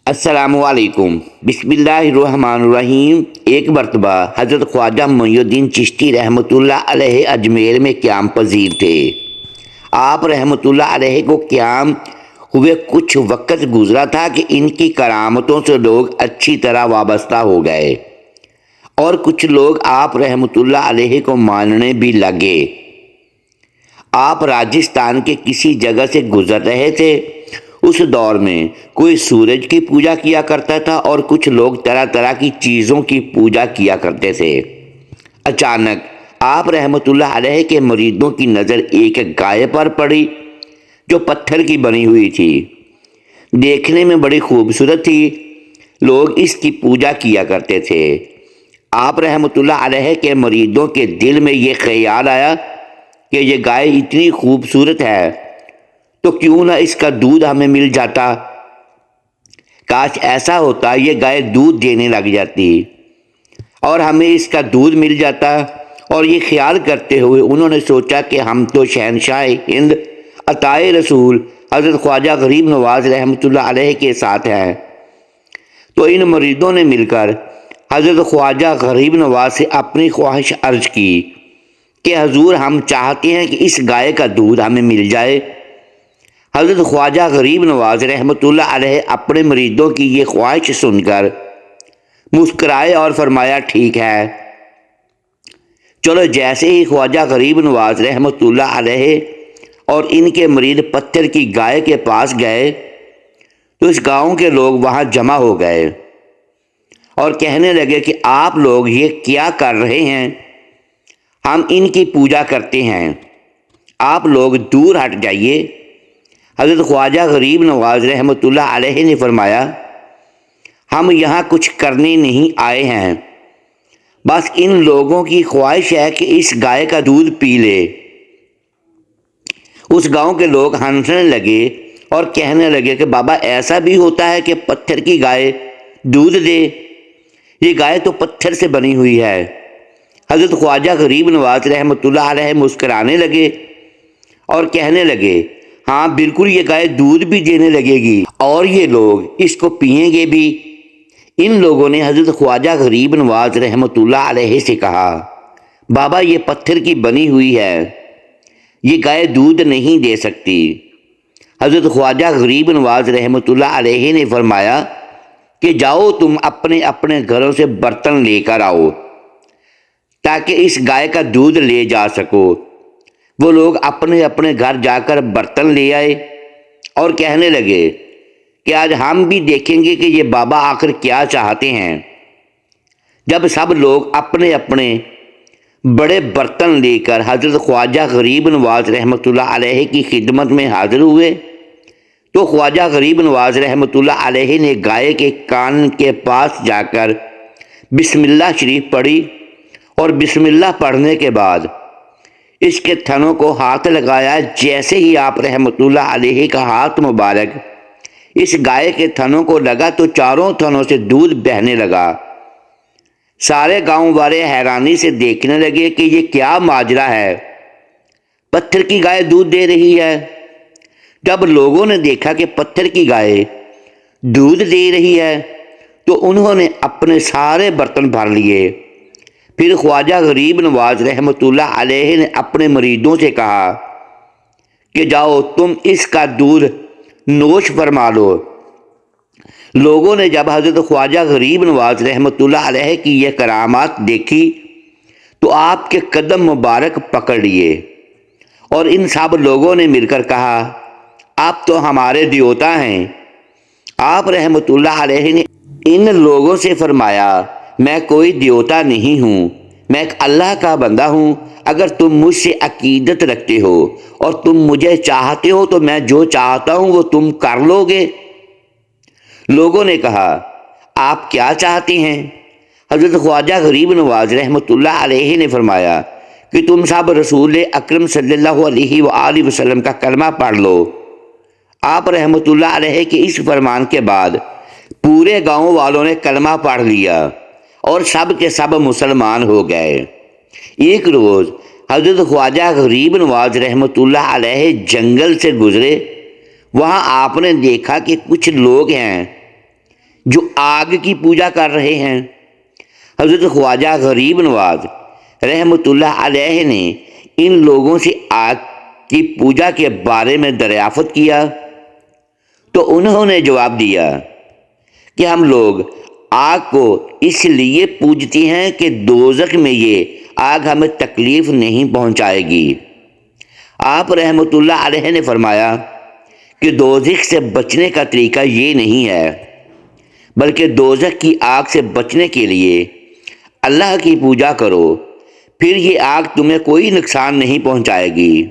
السلام علیکم۔ بسم اللہ الرحمن الرحیم۔ ایک مرتبہ حضرت خواجہ معین الدین چشتی رحمۃ اللہ علیہ اجمیر میں قیام پذیر تھے۔ آپ رحمۃ اللہ علیہ کو قیام ہوئے کچھ وقت گزرا تھا کہ ان کی کرامتوں سے لوگ اچھی طرح وابستہ ہو گئے اور کچھ لوگ آپ رحمۃ اللہ علیہ کو ماننے بھی لگے۔ آپ راجستھان کے کسی جگہ سے گزر رہے تھے۔ اس دور میں کوئی سورج کی پوجا کیا کرتا تھا اور کچھ لوگ طرح طرح کی چیزوں کی پوجا کیا کرتے تھے۔ اچانک آپ رحمۃ اللہ علیہ کے مریدوں کی نظر ایک گائے پر پڑی جو پتھر کی بنی ہوئی تھی۔ دیکھنے میں بڑی خوبصورت تھی۔ لوگ اس کی پوجا کیا کرتے تھے۔ آپ رحمۃ اللہ علیہ کے مریدوں کے دل میں یہ خیال آیا کہ یہ گائے اتنی خوبصورت ہے تو کیوں نہ اس کا دودھ ہمیں مل جاتا۔ کاش ایسا ہوتا، یہ گائے دودھ دینے لگ جاتی اور ہمیں اس کا دودھ مل جاتا۔ اور یہ خیال کرتے ہوئے انہوں نے سوچا کہ ہم تو شہنشاہ ہند عطائے رسول حضرت خواجہ غریب نواز رحمۃ اللہ علیہ کے ساتھ ہیں، تو ان مریدوں نے مل کر حضرت خواجہ غریب نواز سے اپنی خواہش عرض کی کہ حضور، ہم چاہتے ہیں کہ اس گائے کا دودھ ہمیں مل جائے۔ حضرت خواجہ غریب نواز رحمۃ اللہ علیہ اپنے مریدوں کی یہ خواہش سن کر مسکرائے اور فرمایا، ٹھیک ہے، چلو۔ جیسے ہی خواجہ غریب نواز رحمۃ اللہ علیہ اور ان کے مرید پتھر کی گائے کے پاس گئے تو اس گاؤں کے لوگ وہاں جمع ہو گئے اور کہنے لگے کہ آپ لوگ یہ کیا کر رہے ہیں؟ ہم ان کی پوجا کرتے ہیں، آپ لوگ دور ہٹ جائیے۔ حضرت خواجہ غریب نواز رحمۃ اللہ علیہ نے فرمایا، ہم یہاں کچھ کرنے نہیں آئے ہیں، بس ان لوگوں کی خواہش ہے کہ اس گائے کا دودھ پی لے۔ اس گاؤں کے لوگ ہنسنے لگے اور کہنے لگے کہ بابا، ایسا بھی ہوتا ہے کہ پتھر کی گائے دودھ دے؟ یہ گائے تو پتھر سے بنی ہوئی ہے۔ حضرت خواجہ غریب نواز رحمۃ اللہ علیہ مسکرانے لگے اور کہنے لگے، ہاں بالکل، یہ گائے دودھ بھی دینے لگے گی اور یہ لوگ اس کو پئیں گے بھی۔ ان لوگوں نے حضرت خواجہ غریب نواز رحمۃ اللہ علیہ سے کہا، بابا، یہ پتھر کی بنی ہوئی ہے، یہ گائے دودھ نہیں دے سکتی۔ حضرت خواجہ غریب نواز رحمۃ اللہ علیہ نے فرمایا کہ جاؤ، تم اپنے اپنے گھروں سے برتن لے کر آؤ تاکہ اس گائے کا دودھ لے جا سکو۔ وہ لوگ اپنے اپنے گھر جا کر برتن لے آئے اور کہنے لگے کہ آج ہم بھی دیکھیں گے کہ یہ بابا آخر کیا چاہتے ہیں۔ جب سب لوگ اپنے اپنے بڑے برتن لے کر حضرت خواجہ غریب نواز رحمۃ اللہ علیہ کی خدمت میں حاضر ہوئے تو خواجہ غریب نواز رحمۃ اللہ علیہ نے گائے کے کان کے پاس جا کر بسم اللہ شریف پڑھی اور بسم اللہ پڑھنے کے بعد اس کے تھنوں کو ہاتھ لگایا۔ جیسے ہی آپ رحمۃ اللہ علیہ کا ہاتھ مبارک اس گائے کے تھنوں کو لگا تو چاروں تھنوں سے دودھ بہنے لگا۔ سارے گاؤں والے حیرانی سے دیکھنے لگے کہ یہ کیا ماجرا ہے، پتھر کی گائے دودھ دے رہی ہے۔ جب لوگوں نے دیکھا کہ پتھر کی گائے دودھ دے رہی ہے تو انہوں نے اپنے سارے برتن بھر لیے۔ پھر خواجہ غریب نواز رحمۃ اللہ علیہ نے اپنے مریدوں سے کہا کہ جاؤ، تم اس کا دودھ نوش فرما لو۔ لوگوں نے جب حضرت خواجہ غریب نواز رحمۃ اللہ علیہ کی یہ کرامات دیکھی تو آپ کے قدم مبارک پکڑ لیے اور ان سب لوگوں نے مل کر کہا، آپ تو ہمارے دیوتا ہیں۔ آپ رحمۃ اللہ علیہ نے ان لوگوں سے فرمایا، میں کوئی دیوتا نہیں ہوں، میں ایک اللہ کا بندہ ہوں۔ اگر تم مجھ سے عقیدت رکھتے ہو اور تم مجھے چاہتے ہو تو میں جو چاہتا ہوں وہ تم کر لو گے۔ لوگوں نے کہا، آپ کیا چاہتے ہیں؟ حضرت خواجہ غریب نواز رحمۃ اللہ علیہ نے فرمایا کہ تم سب رسول اکرم صلی اللہ علیہ وآلہ وسلم کا کلمہ پڑھ لو۔ آپ رحمۃ اللہ علیہ کے اس فرمان کے بعد پورے گاؤں والوں نے کلمہ پڑھ لیا اور سب کے سب مسلمان ہو گئے۔ ایک روز حضرت خواجہ غریب نواز رحمۃ اللہ علیہ جنگل سے گزرے۔ وہاں آپ نے دیکھا کہ کچھ لوگ ہیں جو آگ کی پوجا کر رہے ہیں۔ حضرت خواجہ غریب نواز رحمۃ اللہ علیہ نے ان لوگوں سے آگ کی پوجا کے بارے میں دریافت کیا تو انہوں نے جواب دیا کہ ہم لوگ آگ کو اس لیے پوجتے ہیں کہ دوزخ میں یہ آگ ہمیں تکلیف نہیں پہنچائے گی۔ آپ رحمۃ اللہ علیہ نے فرمایا کہ دوزخ سے بچنے کا طریقہ یہ نہیں ہے، بلکہ دوزخ کی آگ سے بچنے کے لیے اللہ کی پوجا کرو، پھر یہ آگ تمہیں کوئی نقصان نہیں پہنچائے گی۔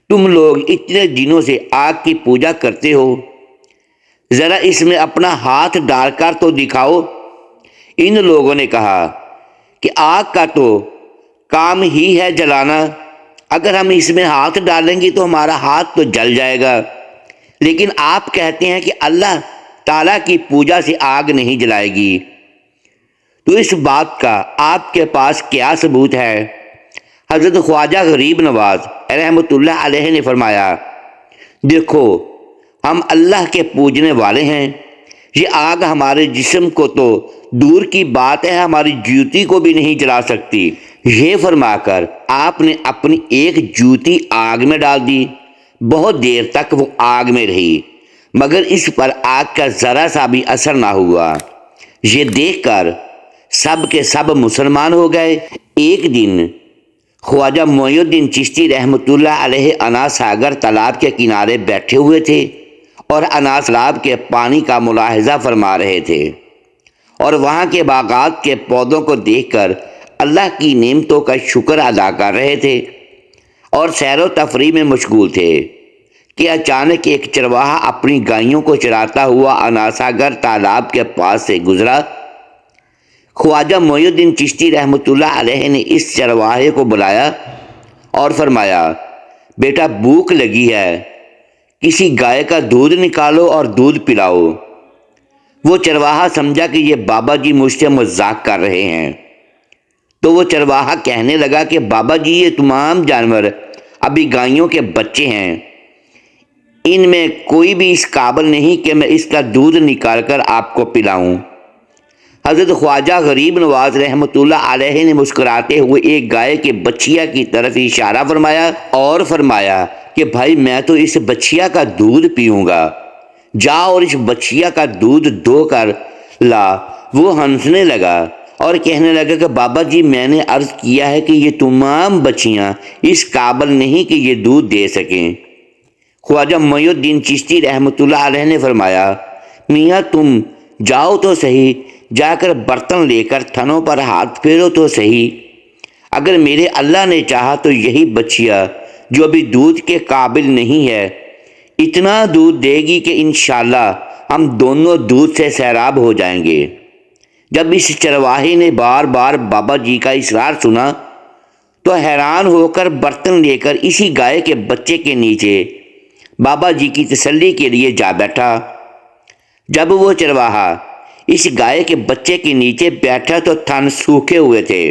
تم لوگ اتنے دنوں سے آگ کی پوجا کرتے ہو، ذرا اس میں اپنا ہاتھ ڈال کر تو دکھاؤ۔ ان لوگوں نے کہا کہ آگ کا تو کام ہی ہے جلانا، اگر ہم اس میں ہاتھ ڈالیں گے تو ہمارا ہاتھ تو جل جائے گا، لیکن آپ کہتے ہیں کہ اللہ تعالیٰ کی پوجا سے آگ نہیں جلائے گی، تو اس بات کا آپ کے پاس کیا ثبوت ہے؟ حضرت خواجہ غریب نواز رحمۃ اللہ علیہ نے فرمایا، دیکھو ہم اللہ کے پوجنے والے ہیں، یہ آگ ہمارے جسم کو تو دور کی بات ہے ہماری جوتی کو بھی نہیں جلا سکتی۔ یہ فرما کر آپ نے اپنی ایک جوتی آگ میں ڈال دی، بہت دیر تک وہ آگ میں رہی مگر اس پر آگ کا ذرا سا بھی اثر نہ ہوا۔ یہ دیکھ کر سب کے سب مسلمان ہو گئے۔ ایک دن خواجہ معین الدین چشتی رحمۃ اللہ علیہ انا ساگر تالاب کے کنارے بیٹھے ہوئے تھے اور انا تالاب کے پانی کا ملاحظہ فرما رہے تھے اور وہاں کے باغات کے پودوں کو دیکھ کر اللہ کی نعمتوں کا شکر ادا کر رہے تھے اور سیر و تفریح میں مشغول تھے کہ اچانک ایک چرواہا اپنی گائیوں کو چراتا ہوا انا ساگر تالاب کے پاس سے گزرا۔ خواجہ معین الدین چشتی رحمۃ اللہ علیہ نے اس چرواہے کو بلایا اور فرمایا، بیٹا بھوک لگی ہے، کسی گائے کا دودھ نکالو اور دودھ پلاؤ۔ وہ چرواہا سمجھا کہ یہ بابا جی مجھ سے مذاق کر رہے ہیں، تو وہ چرواہا کہنے لگا کہ بابا جی یہ تمام جانور ابھی گائیوں کے بچے ہیں، ان میں کوئی بھی اس قابل نہیں کہ میں اس کا دودھ نکال کر آپ کو پلاؤں۔ حضرت خواجہ غریب نواز رحمۃ اللہ علیہ نے مسکراتے ہوئے ایک گائے کے بچیا کی طرف اشارہ فرمایا اور فرمایا کہ بھائی میں تو اس بچیا کا دودھ پیوں گا، جا اور اس بچیا کا دودھ دو کر لا۔ وہ ہنسنے لگا اور کہنے لگا کہ بابا جی میں نے عرض کیا ہے کہ یہ تمام بچیاں اس قابل نہیں کہ یہ دودھ دے سکیں۔ خواجہ معین الدین چشتی رحمۃ اللہ علیہ نے فرمایا، میاں تم جاؤ تو صحیح، جا کر برتن لے کر تھنوں پر ہاتھ پھیرو تو صحیح، اگر میرے اللہ نے چاہا تو یہی بچیا جو ابھی دودھ کے قابل نہیں ہے اتنا دودھ دے گی کہ انشاءاللہ ہم دونوں دودھ سے سیراب ہو جائیں گے۔ جب اس چرواہے نے بار بار بابا جی کا اصرار سنا تو حیران ہو کر برتن لے کر اسی گائے کے بچے کے نیچے بابا جی کی تسلی کے لیے جا بیٹھا۔ جب وہ چرواہا اس گائے کے بچے کے نیچے بیٹھا تو تھن سوکھے ہوئے تھے،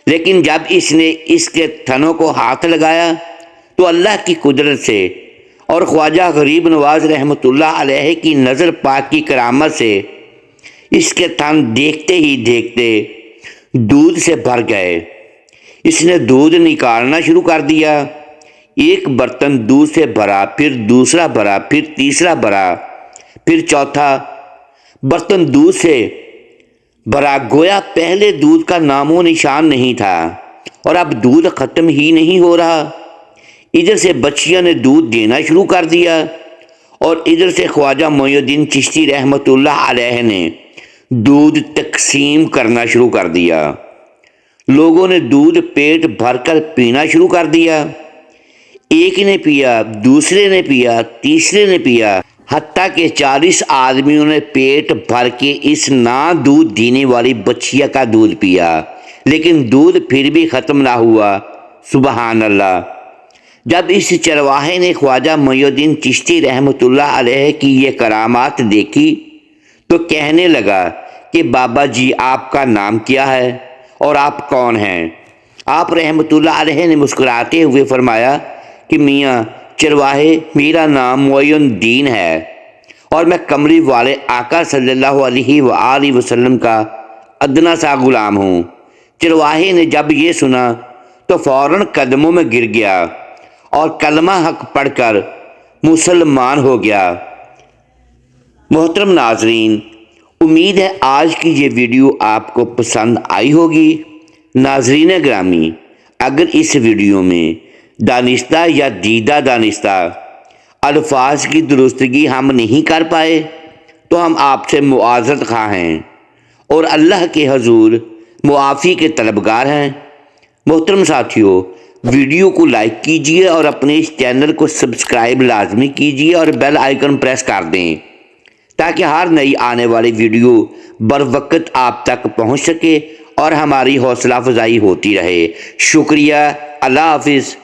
لیکن جب اس نے اس کے تھنوں کو ہاتھ لگایا تو اللہ کی قدرت سے اور خواجہ غریب نواز رحمۃ اللہ علیہ کی نظر پاک کی کرامت سے اس کے تھن دیکھتے ہی دیکھتے دودھ سے بھر گئے۔ اس نے دودھ نکالنا شروع کر دیا، ایک برتن دودھ سے بھرا، پھر دوسرا بھرا، پھر تیسرا بھرا، پھر چوتھا برتن دودھ سے بھرا، گویا پہلے دودھ کا نام و نشان نہیں تھا اور اب دودھ ختم ہی نہیں ہو رہا۔ ادھر سے بچیا نے دودھ دینا شروع کر دیا اور ادھر سے خواجہ معین الدین چشتی رحمۃ اللہ علیہ نے دودھ تقسیم کرنا شروع کر دیا۔ لوگوں نے دودھ پیٹ بھر کر پینا شروع کر دیا، ایک نے پیا، دوسرے نے پیا، تیسرے نے پیا، حتیٰ کہ 40 آدمیوں نے پیٹ بھر کے اس نہ دودھ دینے والی بچیا کا دودھ پیا، لیکن دودھ پھر بھی ختم نہ ہوا۔ سبحان اللہ۔ جب اس چرواہے نے خواجہ معین الدین چشتی رحمۃ اللہ علیہ کی یہ کرامات دیکھی تو کہنے لگا کہ بابا جی آپ کا نام کیا ہے اور آپ کون ہیں؟ آپ رحمۃ اللہ علیہ نے مسکراتے ہوئے فرمایا کہ میاں چرواہے میرا نام معین الدین ہے اور میں کمری والے آقا صلی اللہ علیہ وآلہ وسلم کا ادنا سا غلام ہوں۔ چرواہے نے جب یہ سنا تو فوراً قدموں میں گر گیا اور کلمہ حق پڑھ کر مسلمان ہو گیا۔ محترم ناظرین، امید ہے آج کی یہ ویڈیو آپ کو پسند آئی ہوگی۔ ناظرین گرامی، اگر اس ویڈیو میں دانستہ یا دیدہ دانستہ الفاظ کی درستگی ہم نہیں کر پائے تو ہم آپ سے معذرت خواہ ہیں اور اللہ کے حضور معافی کے طلبگار ہیں۔ محترم ساتھیو، ویڈیو کو لائک کیجئے اور اپنے اس چینل کو سبسکرائب لازمی کیجئے اور بیل آئیکن پریس کر دیں تاکہ ہر نئی آنے والی ویڈیو بروقت آپ تک پہنچ سکے اور ہماری حوصلہ افزائی ہوتی رہے۔ شکریہ، اللہ حافظ۔